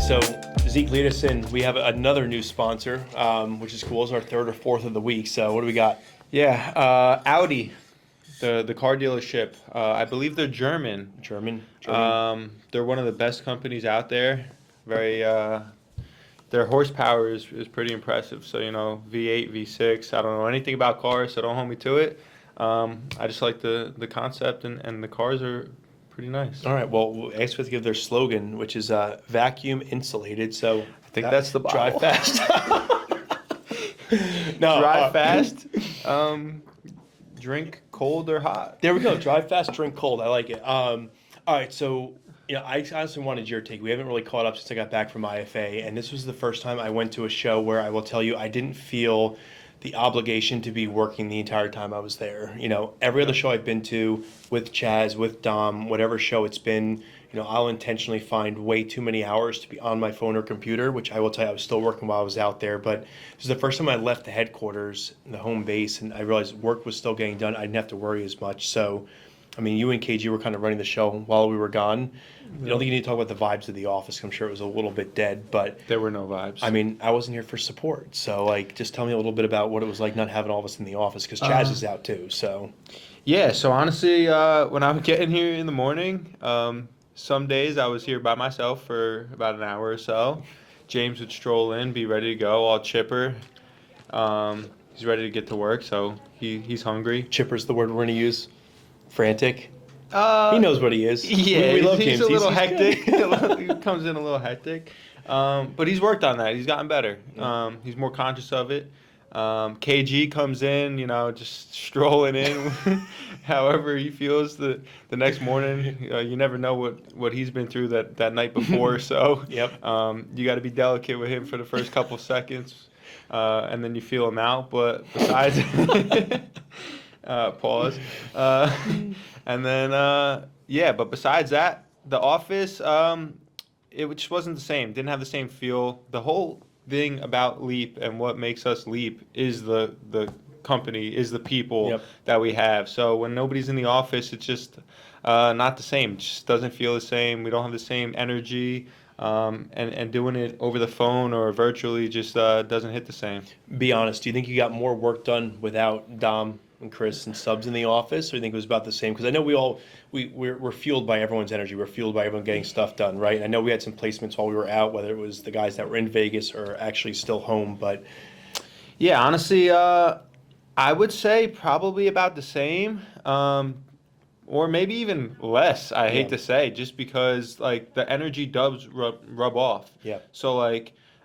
So Zeke, lead us in. We have another new sponsor, which is cool. It's our third or fourth of the week. So what do we got? Yeah, Audi, the car dealership. I believe they're German. German. They're one of the best companies out there. Very, their horsepower is pretty impressive. So V8, V6. I don't know anything about cars, so don't hold me to it. I just like the concept, and the cars are pretty nice. All right. Well, I guess we have to give their slogan, which is vacuum insulated. So I think that's the drive bottle. fast. No, Drive fast. Drink cold or hot. There we go. Drive fast, drink cold. I like it. All right. So, I honestly wanted your take. We haven't really caught up since I got back from IFA, and this was the first time I went to a show where I will tell you I didn't feel the obligation to be working the entire time I was there. Every other show I've been to with Chaz, with Dom, whatever show it's been, I'll intentionally find way too many hours to be on my phone or computer, which I will tell you I was still working while I was out there. But this is the first time I left the headquarters, the home base, and I realized work was still getting done. I didn't have to worry as much. So, you and KG were kind of running the show while we were gone. I don't think you need to talk about the vibes of the office. I'm sure it was a little bit dead, but there were no vibes. I wasn't here for support. So, just tell me a little bit about what it was like not having all of us in the office, because Chaz is out too. So, yeah. So honestly, when I would get in here in the morning, some days I was here by myself for about an hour or so. James would stroll in, be ready to go, all chipper. He's ready to get to work, so he's hungry. Chipper's the word we're going to use. Frantic. He knows what he is. Yeah, we love he's James. a little hectic. He comes in a little hectic. But he's worked on that. He's gotten better. He's more conscious of it. KG comes in, just strolling in however he feels the next morning. You never know what he's been through that night before. So Yep. You got to be delicate with him for the first couple seconds, and then you feel him out. But besides... pause. And then, but besides that, the office, it just wasn't the same. Didn't have the same feel. The whole thing about Leap and what makes us Leap is the company, is the people that we have. So when nobody's in the office, it's just not the same. It just doesn't feel the same. We don't have the same energy. And doing it over the phone or virtually just doesn't hit the same. Be honest. Do you think you got more work done without Dom and Chris and subs in the office, or do you think it was about the same? Because I know we're fueled by everyone's energy. We're fueled by everyone getting stuff done, right? I know we had some placements while we were out, whether it was the guys that were in Vegas or actually still home, but... Yeah, honestly, I would say probably about the same, or maybe even less, I hate to say, just because, the energy does rub off. Yeah. So,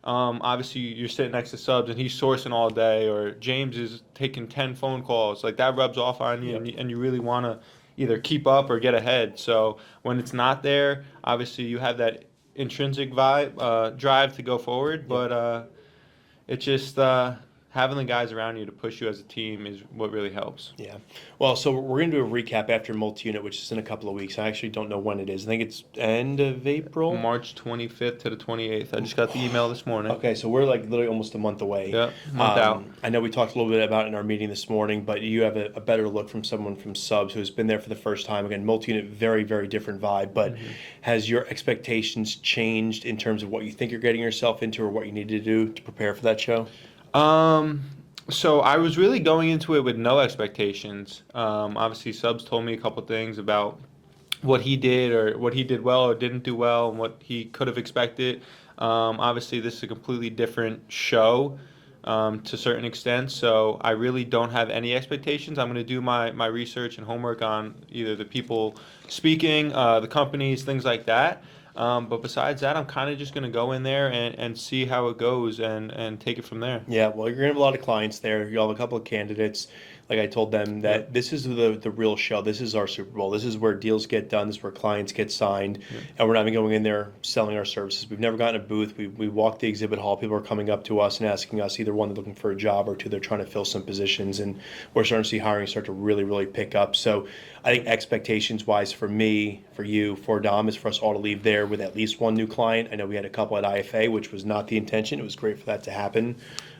obviously you're sitting next to subs and he's sourcing all day, or James is taking 10 phone calls. That rubs off on you, and you really want to either keep up or get ahead. So when it's not there, obviously you have that intrinsic drive to go forward, but it's just having the guys around you to push you as a team is what really helps. Yeah. Well, so we're going to do a recap after Multiunit, which is in a couple of weeks. I actually don't know when it is. I think it's end of April. March 25th to the 28th. I just got the email this morning. Okay, so we're literally almost a month away. Yeah, month out. I know we talked a little bit about it in our meeting this morning, but you have a better look from someone from subs who's been there for the first time. Again, Multiunit, very, very different vibe, but has your expectations changed in terms of what you think you're getting yourself into or what you need to do to prepare for that show? So I was really going into it with no expectations. Obviously, subs told me a couple things about what he did or what he did well or didn't do well and what he could have expected. Obviously, this is a completely different show to a certain extent, so I really don't have any expectations. I'm going to do my research and homework on either the people speaking, the companies, things like that. But besides that, I'm kind of just going to go in there and see how it goes and take it from there. Yeah, well, you're going to have a lot of clients there. You'll have a couple of candidates. Like I told them that this is the real show. This is our Super Bowl. This is where deals get done. This is where clients get signed. And we're not even going in there selling our services. We've never gotten a booth. We walk the exhibit hall. People are coming up to us and asking us, either one, they're looking for a job, or two, they're trying to fill some positions. And we're starting to see hiring start to really, really pick up. So I think expectations-wise for me, for you, for Dom, is for us all to leave there with at least one new client. I know we had a couple at IFA, which was not the intention. It was great for that to happen.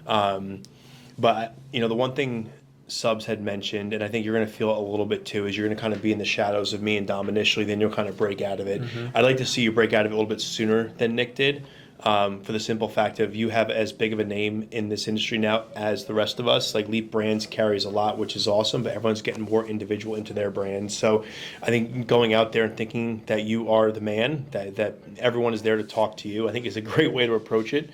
But, the one thing subs had mentioned, and I think you're going to feel it a little bit too, is you're going to kind of be in the shadows of me and Dom initially, then you'll kind of break out of it. I'd like to see you break out of it a little bit sooner than Nick did. for the simple fact of you have as big of a name in this industry now as the rest of us. Like Leap Brands carries a lot, which is awesome, but everyone's getting more individual into their brands. So I think going out there and thinking that you are the man, that everyone is there to talk to you, I think is a great way to approach it.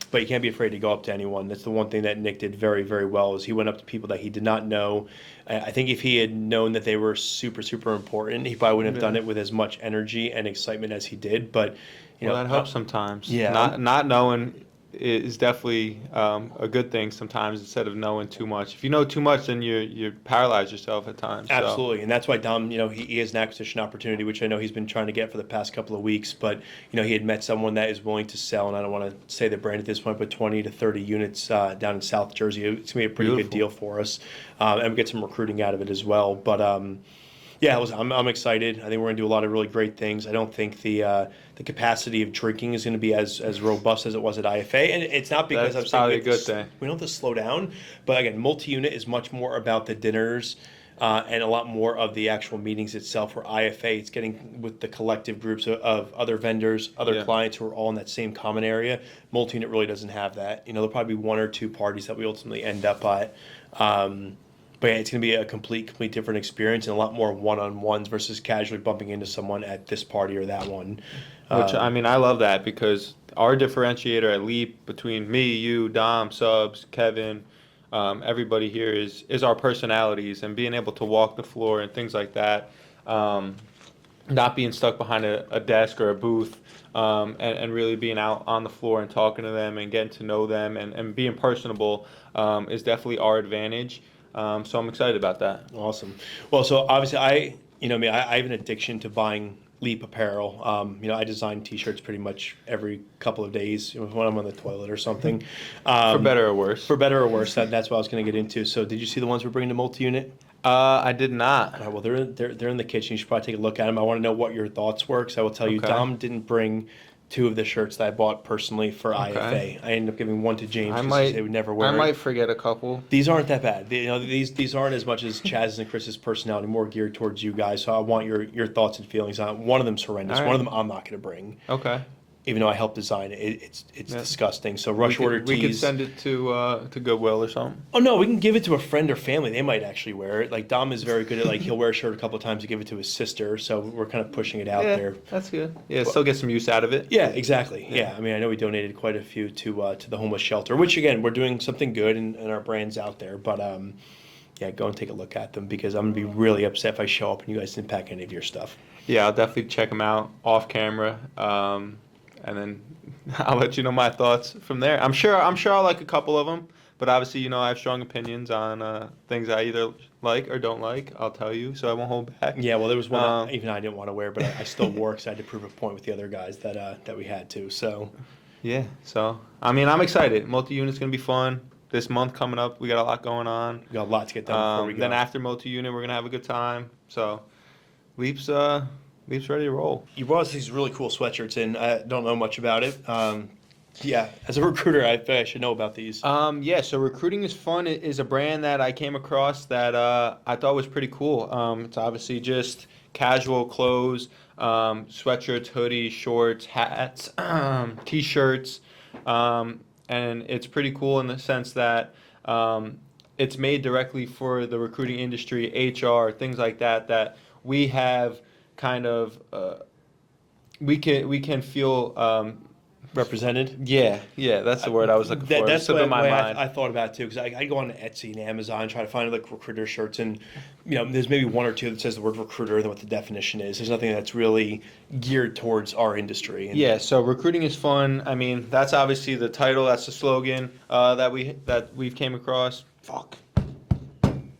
But you can't be afraid to go up to anyone. That's the one thing that Nick did very, very well is he went up to people that he did not know. I think if he had known that they were super, super important, he probably wouldn't have done it with as much energy and excitement as he did. But well, that helps sometimes. Yeah. Not knowing is definitely a good thing sometimes instead of knowing too much. If you know too much, then you paralyze yourself at times. Absolutely, and that's why Dom, he has an acquisition opportunity, which I know he's been trying to get for the past couple of weeks. But he had met someone that is willing to sell, and I don't want to say the brand at this point, but 20 to 30 units down in South Jersey. It's gonna be a pretty good deal for us, and we get some recruiting out of it as well. But yeah, I'm excited. I think we're gonna do a lot of really great things. I don't think the capacity of drinking is gonna be as robust as it was at IFA, and it's not because That's I'm saying probably a good thing. we don't have to slow down. But again, multi-unit is much more about the dinners and a lot more of the actual meetings itself. Where IFA, it's getting with the collective groups of other vendors, other clients who are all in that same common area. Multi-unit really doesn't have that. There'll probably be one or two parties that we ultimately end up at. But yeah, it's going to be a complete different experience and a lot more one-on-ones versus casually bumping into someone at this party or that one. Which, I mean, I love that because our differentiator at Leap between me, you, Dom, Subs, Kevin, everybody here is our personalities and being able to walk the floor and things like that. Not being stuck behind a desk or a booth and really being out on the floor and talking to them and getting to know them and being personable is definitely our advantage. So I'm excited about that. Awesome. Well, so obviously I have an addiction to buying Leap apparel. I design T-shirts pretty much every couple of days when I'm on the toilet or something. For better or worse. For better or worse, that's what I was going to get into. So did you see the ones we're bringing to Multi-Unit? I did not. All right, well, they're in the kitchen. You should probably take a look at them. I want to know what your thoughts were, because I will tell you, Dom didn't bring two of the shirts that I bought personally for IFA. I ended up giving one to James because he would never wear it. I might forget a couple. These aren't that bad. These aren't as much as Chaz and Chris's personality, more geared towards you guys. So I want your thoughts and feelings on it. One of them's horrendous. One of them I'm not going to bring. Okay. Even though I helped design it, it's disgusting. So rush order tees. We could send it to Goodwill or something. Oh no, we can give it to a friend or family. They might actually wear it. Like Dom is very good at he'll wear a shirt a couple of times to give it to his sister. So we're kind of pushing it out there. That's good. Yeah, still get some use out of it. Yeah, exactly. Yeah, I mean I know we donated quite a few to the homeless shelter, which again we're doing something good and our brand's out there. But yeah, go and take a look at them because I'm gonna be really upset if I show up and you guys didn't pack any of your stuff. Yeah, I'll definitely check them out off camera. And then I'll let you know my thoughts from there. I'm sure I'll like a couple of them, but obviously, I have strong opinions on things I either like or don't like. I'll tell you, so I won't hold back. Yeah, well, there was one even I didn't want to wear, but I still wore because I had to prove a point with the other guys that we had to. So yeah, so I mean, I'm excited. Multi-unit's gonna be fun. This month coming up, we got a lot going on. We got a lot to get done before we go. Then after multi-unit, we're gonna have a good time. So Leap's ready to roll. You brought us these really cool sweatshirts in. I don't know much about it. Yeah, as a recruiter, I should know about these. Yeah, so Recruiting is Fun is a brand that I came across that I thought was pretty cool. It's obviously just casual clothes, sweatshirts, hoodies, shorts, hats, T-shirts, and it's pretty cool in the sense that it's made directly for the recruiting industry, HR, things like that we have kind of we can feel represented. Yeah, that's the word I was looking for. That's the way I thought about it too, because I go on Etsy and Amazon and try to find recruiter shirts, and there's maybe one or two that says the word recruiter and what the definition is. There's nothing that's really geared towards our industry. Yeah, so Recruiting is Fun. I mean, that's obviously the title. That's the slogan that we've came across. Fuck.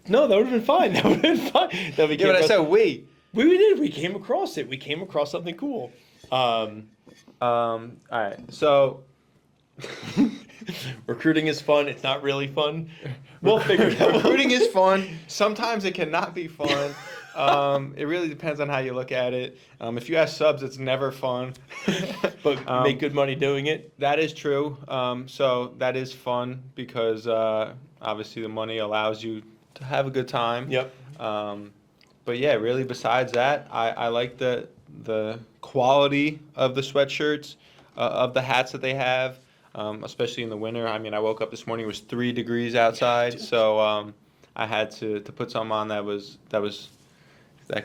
No, that would have been fine. That would have been fine. But I said we. We did. We came across it. We came across something cool. All right. So recruiting is fun. It's not really fun. We'll figure it out. Recruiting is fun. Sometimes it cannot be fun. It really depends on how you look at it. If you ask Subs, it's never fun. But make good money doing it. That is true. So that is fun because obviously the money allows you to have a good time. Yep. But yeah, really besides that, I like the quality of the sweatshirts. of the hats that they have, especially in the winter. I mean, I woke up this morning, it was 3 degrees outside, so I had to put something on that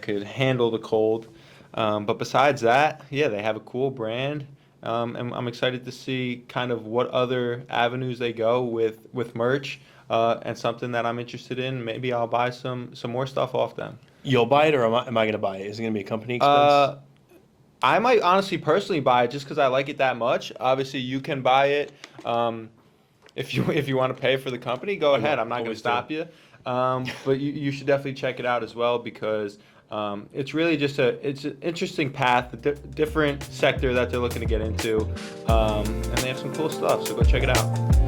could handle the cold. But besides that, yeah, they have a cool brand. And I'm excited to see kind of what other avenues they go with merch, and something that I'm interested in. Maybe I'll buy some more stuff off them. You'll buy it, or am I going to buy it? Is it going to be a company expense? I might honestly personally buy it just because I like it that much. Obviously, you can buy it. If you want to pay for the company, go ahead. I'm not going to always stop you. But you should definitely check it out as well, because it's really just it's an interesting path, different sector that they're looking to get into, and they have some cool stuff. So go check it out.